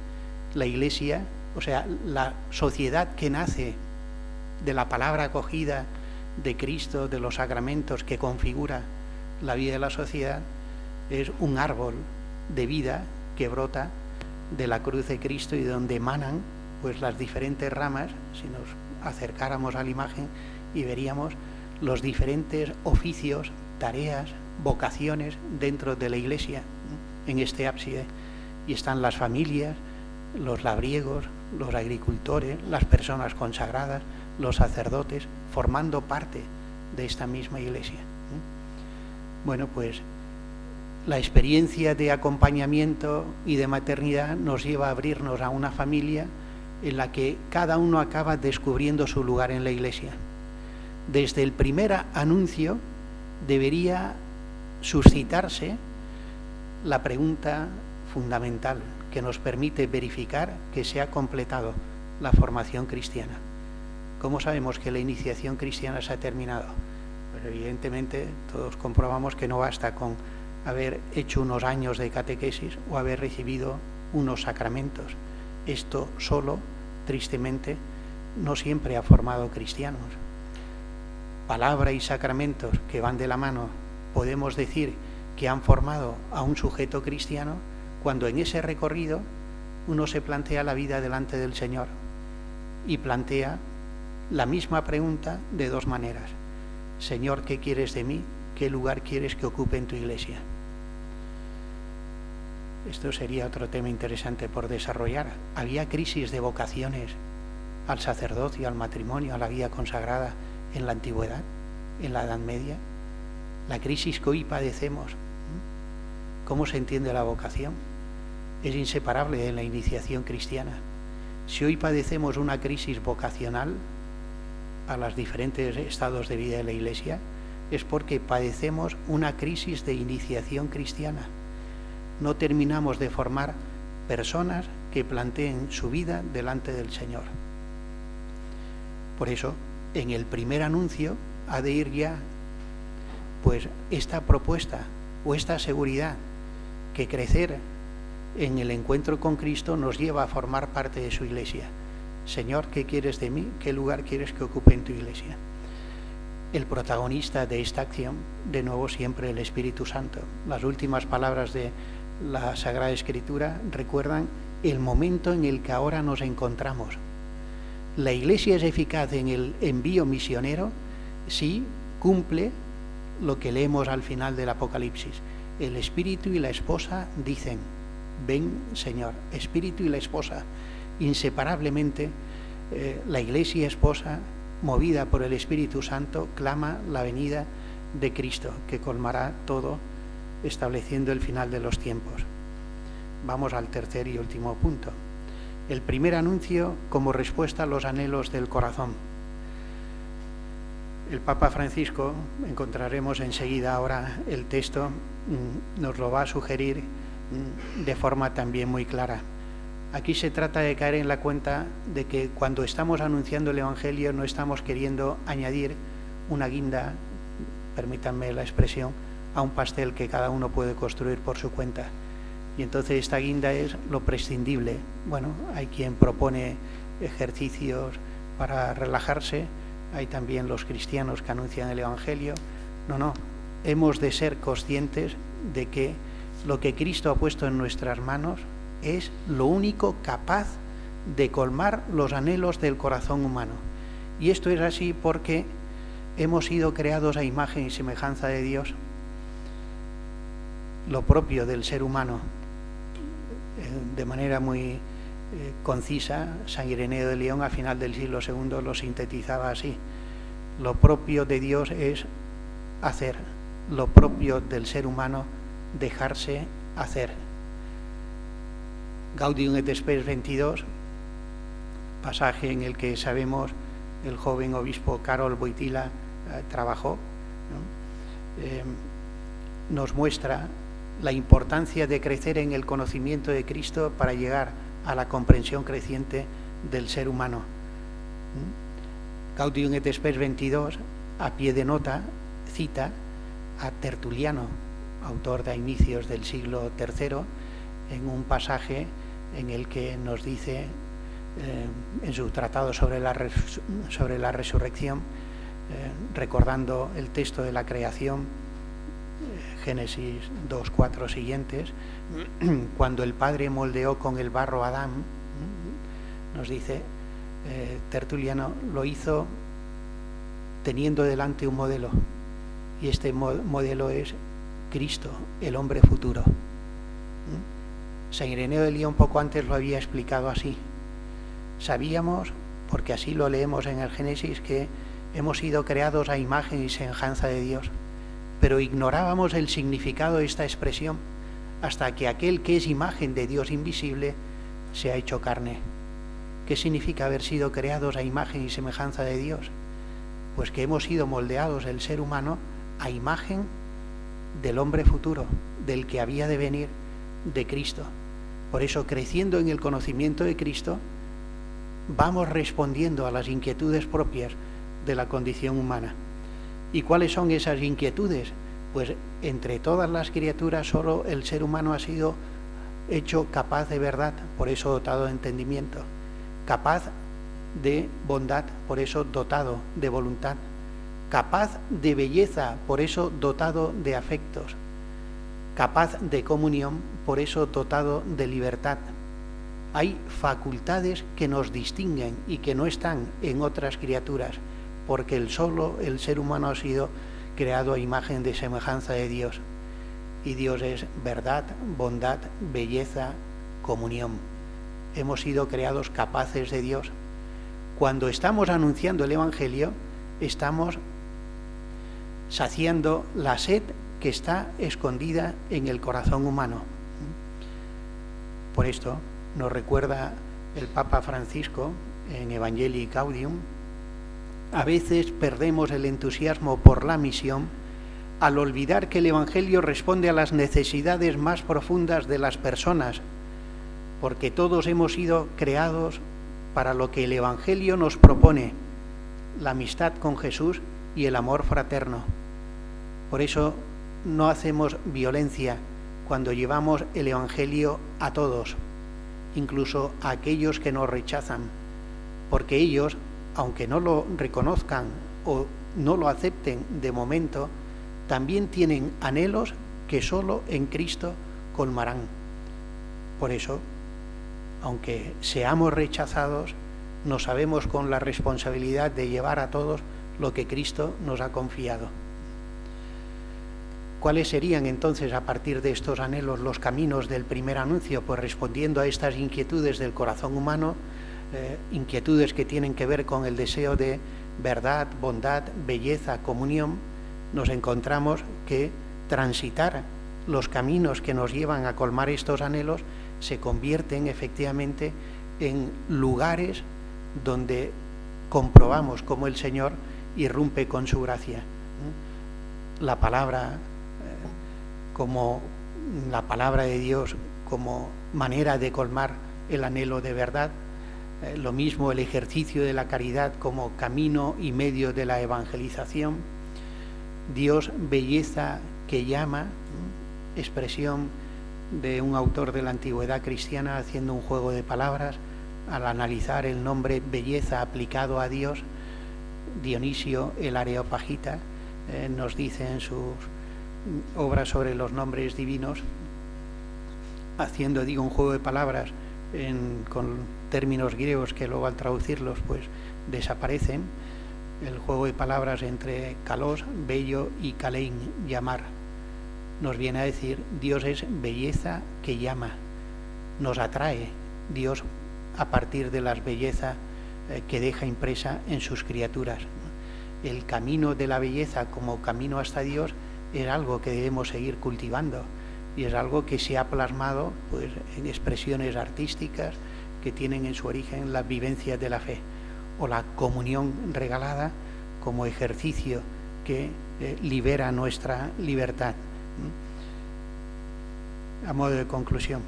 la Iglesia, o sea, la sociedad que nace de la palabra acogida de Cristo, de los sacramentos, que configura la vida de la sociedad, es un árbol de vida que brota de la cruz de Cristo y de donde emanan pues las diferentes ramas. Si nos acercáramos a la imagen y veríamos los diferentes oficios, tareas, vocaciones dentro de la Iglesia, en este ábside, y están las familias, los labriegos, los agricultores, las personas consagradas, los sacerdotes, formando parte de esta misma Iglesia. Bueno, pues la experiencia de acompañamiento y de maternidad nos lleva a abrirnos a una familia en la que cada uno acaba descubriendo su lugar en la Iglesia. Desde el primer anuncio debería suscitarse la pregunta fundamental que nos permite verificar que se ha completado la formación cristiana. ¿Cómo sabemos que la iniciación cristiana se ha terminado? Pues evidentemente todos comprobamos que no basta con haber hecho unos años de catequesis o haber recibido unos sacramentos. Esto solo, tristemente, no siempre ha formado cristianos. Palabra y sacramentos que van de la mano, podemos decir que han formado a un sujeto cristiano cuando en ese recorrido uno se plantea la vida delante del Señor y plantea la misma pregunta de dos maneras. Señor, ¿qué quieres de mí? ¿Qué lugar quieres que ocupe en tu Iglesia? Esto sería otro tema interesante por desarrollar. ¿Había crisis de vocaciones al sacerdocio, al matrimonio, a la vida consagrada en la antigüedad, en la Edad Media? La crisis que hoy padecemos, ¿cómo se entiende la vocación? Es inseparable de la iniciación cristiana. Si hoy padecemos una crisis vocacional a los diferentes estados de vida de la Iglesia, es porque padecemos una crisis de iniciación cristiana. No terminamos de formar personas que planteen su vida delante del Señor. Por eso, en el primer anuncio ha de ir ya pues esta propuesta o esta seguridad que crecer en el encuentro con Cristo nos lleva a formar parte de su Iglesia. Señor, ¿qué quieres de mí? ¿Qué lugar quieres que ocupe en tu Iglesia? El protagonista de esta acción, de nuevo, siempre el Espíritu Santo. Las últimas palabras de la Sagrada Escritura recuerdan el momento en el que ahora nos encontramos. La Iglesia es eficaz en el envío misionero si cumple lo que leemos al final del Apocalipsis. El Espíritu y la esposa dicen, ven, Señor. Espíritu y la esposa, inseparablemente, la Iglesia esposa, movida por el Espíritu Santo, clama la venida de Cristo, que colmará todo, estableciendo el final de los tiempos. Vamos al tercer y último punto. El primer anuncio como respuesta a los anhelos del corazón. El Papa Francisco, encontraremos enseguida ahora el texto, nos lo va a sugerir de forma también muy clara. Aquí se trata de caer en la cuenta de que cuando estamos anunciando el Evangelio no estamos queriendo añadir una guinda, permítanme la expresión, a un pastel que cada uno puede construir por su cuenta. Y entonces esta guinda es lo prescindible. Bueno, hay quien propone ejercicios para relajarse, hay también los cristianos que anuncian el Evangelio. No, hemos de ser conscientes de que lo que Cristo ha puesto en nuestras manos es lo único capaz de colmar los anhelos del corazón humano. Y esto es así porque hemos sido creados a imagen y semejanza de Dios. Lo propio del ser humano, de manera muy concisa, San Ireneo de León a final del siglo II lo sintetizaba así: lo propio de Dios es hacer, lo propio del ser humano dejarse hacer. Gaudium et Spes 22, pasaje en el que sabemos el joven obispo Karol Wojtyla trabajó, ¿no? Nos muestra la importancia de crecer en el conocimiento de Cristo para llegar a la comprensión creciente del ser humano. Gaudium et Spes 22, a pie de nota, cita a Tertuliano, autor de inicios del siglo III, en un pasaje en el que nos dice, en su tratado sobre la resurrección, recordando el texto de la creación, Génesis 2:4 siguientes, cuando el Padre moldeó con el barro a Adán, nos dice Tertuliano, lo hizo teniendo delante un modelo, y este modelo es Cristo, el hombre futuro. San Ireneo de Lyon poco antes lo había explicado así. Sabíamos, porque así lo leemos en el Génesis, que hemos sido creados a imagen y semejanza de Dios, pero ignorábamos el significado de esta expresión hasta que aquel que es imagen de Dios invisible se ha hecho carne. ¿Qué significa haber sido creados a imagen y semejanza de Dios? Pues que hemos sido moldeados, el ser humano, a imagen del hombre futuro, del que había de venir, de Cristo. Por eso, creciendo en el conocimiento de Cristo, vamos respondiendo a las inquietudes propias de la condición humana. ¿Y cuáles son esas inquietudes? Pues entre todas las criaturas solo el ser humano ha sido hecho capaz de verdad, por eso dotado de entendimiento, capaz de bondad, por eso dotado de voluntad, capaz de belleza, por eso dotado de afectos, capaz de comunión, por eso dotado de libertad. Hay facultades que nos distinguen y que no están en otras criaturas, porque el ser humano ha sido creado a imagen de semejanza de Dios. Y Dios es verdad, bondad, belleza, comunión. Hemos sido creados capaces de Dios. Cuando estamos anunciando el Evangelio, estamos saciando la sed que está escondida en el corazón humano. Por esto nos recuerda el Papa Francisco en Evangelii Gaudium: a veces perdemos el entusiasmo por la misión al olvidar que el Evangelio responde a las necesidades más profundas de las personas, porque todos hemos sido creados para lo que el Evangelio nos propone: la amistad con Jesús y el amor fraterno. Por eso no hacemos violencia cuando llevamos el Evangelio a todos, incluso a aquellos que nos rechazan, porque ellos, aunque no lo reconozcan o no lo acepten de momento, también tienen anhelos que solo en Cristo colmarán. Por eso, aunque seamos rechazados, nos sabemos con la responsabilidad de llevar a todos lo que Cristo nos ha confiado. ¿Cuáles serían entonces, a partir de estos anhelos, los caminos del primer anuncio? Pues respondiendo a estas inquietudes del corazón humano, inquietudes que tienen que ver con el deseo de verdad, bondad, belleza, comunión, nos encontramos que transitar los caminos que nos llevan a colmar estos anhelos se convierten efectivamente en lugares donde comprobamos cómo el Señor irrumpe con su gracia. La palabra, como la palabra de Dios, como manera de colmar el anhelo de verdad. Lo mismo el ejercicio de la caridad como camino y medio de la evangelización. Dios, belleza que llama, expresión de un autor de la antigüedad cristiana haciendo un juego de palabras al analizar el nombre belleza aplicado a Dios. Dionisio el Areopagita nos dice en sus obras sobre los nombres divinos, haciendo, un juego de palabras con términos griegos que luego al traducirlos pues desaparecen, el juego de palabras entre kalos, bello, y kalein, llamar. Nos viene a decir, Dios es belleza que llama, nos atrae Dios a partir de las bellezas que deja impresa en sus criaturas. El camino de la belleza como camino hasta Dios es algo que debemos seguir cultivando, y es algo que se ha plasmado pues en expresiones artísticas que tienen en su origen las vivencias de la fe, o la comunión regalada como ejercicio que libera nuestra libertad. A modo de conclusión,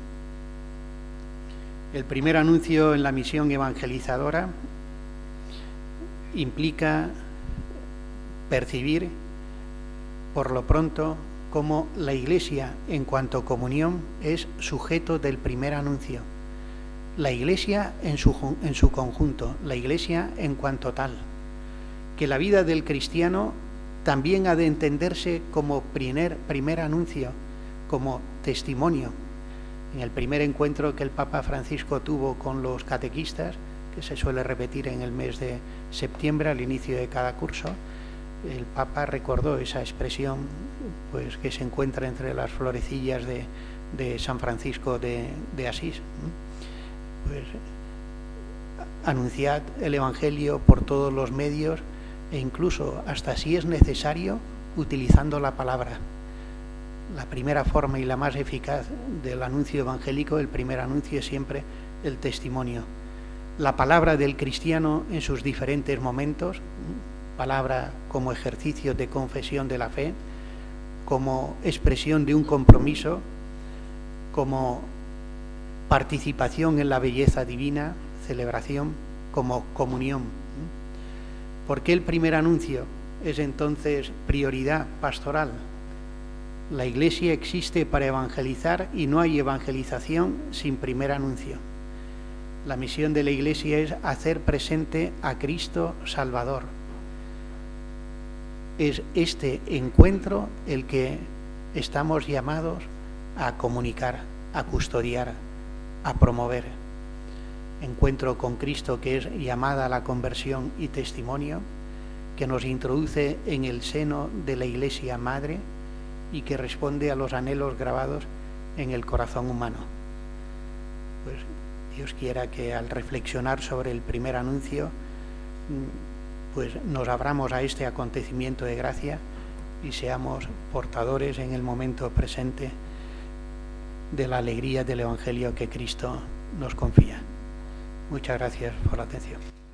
el primer anuncio en la misión evangelizadora implica percibir, por lo pronto, cómo la Iglesia, en cuanto comunión, es sujeto del primer anuncio. La Iglesia en su conjunto, la Iglesia en cuanto tal. Que la vida del cristiano también ha de entenderse como primer anuncio, como testimonio. En el primer encuentro que el Papa Francisco tuvo con los catequistas, que se suele repetir en el mes de septiembre al inicio de cada curso, el Papa recordó esa expresión pues, que se encuentra entre las florecillas de San Francisco de Asís. Pues, anunciad el Evangelio por todos los medios e incluso, hasta si es necesario, utilizando la palabra. La primera forma y la más eficaz del anuncio evangélico, el primer anuncio, es siempre el testimonio. La palabra del cristiano en sus diferentes momentos, palabra como ejercicio de confesión de la fe, como expresión de un compromiso, como participación en la belleza divina, celebración, como comunión. ¿Por qué el primer anuncio es entonces prioridad pastoral? La Iglesia existe para evangelizar y no hay evangelización sin primer anuncio. La misión de la Iglesia es hacer presente a Cristo Salvador. Es este encuentro el que estamos llamados a comunicar, a custodiar, a promover. Encuentro con Cristo, que es llamada a la conversión y testimonio, que nos introduce en el seno de la Iglesia Madre y que responde a los anhelos grabados en el corazón humano. Pues Dios quiera que al reflexionar sobre el primer anuncio, pues nos abramos a este acontecimiento de gracia y seamos portadores en el momento presente de la alegría del Evangelio que Cristo nos confía. Muchas gracias por la atención.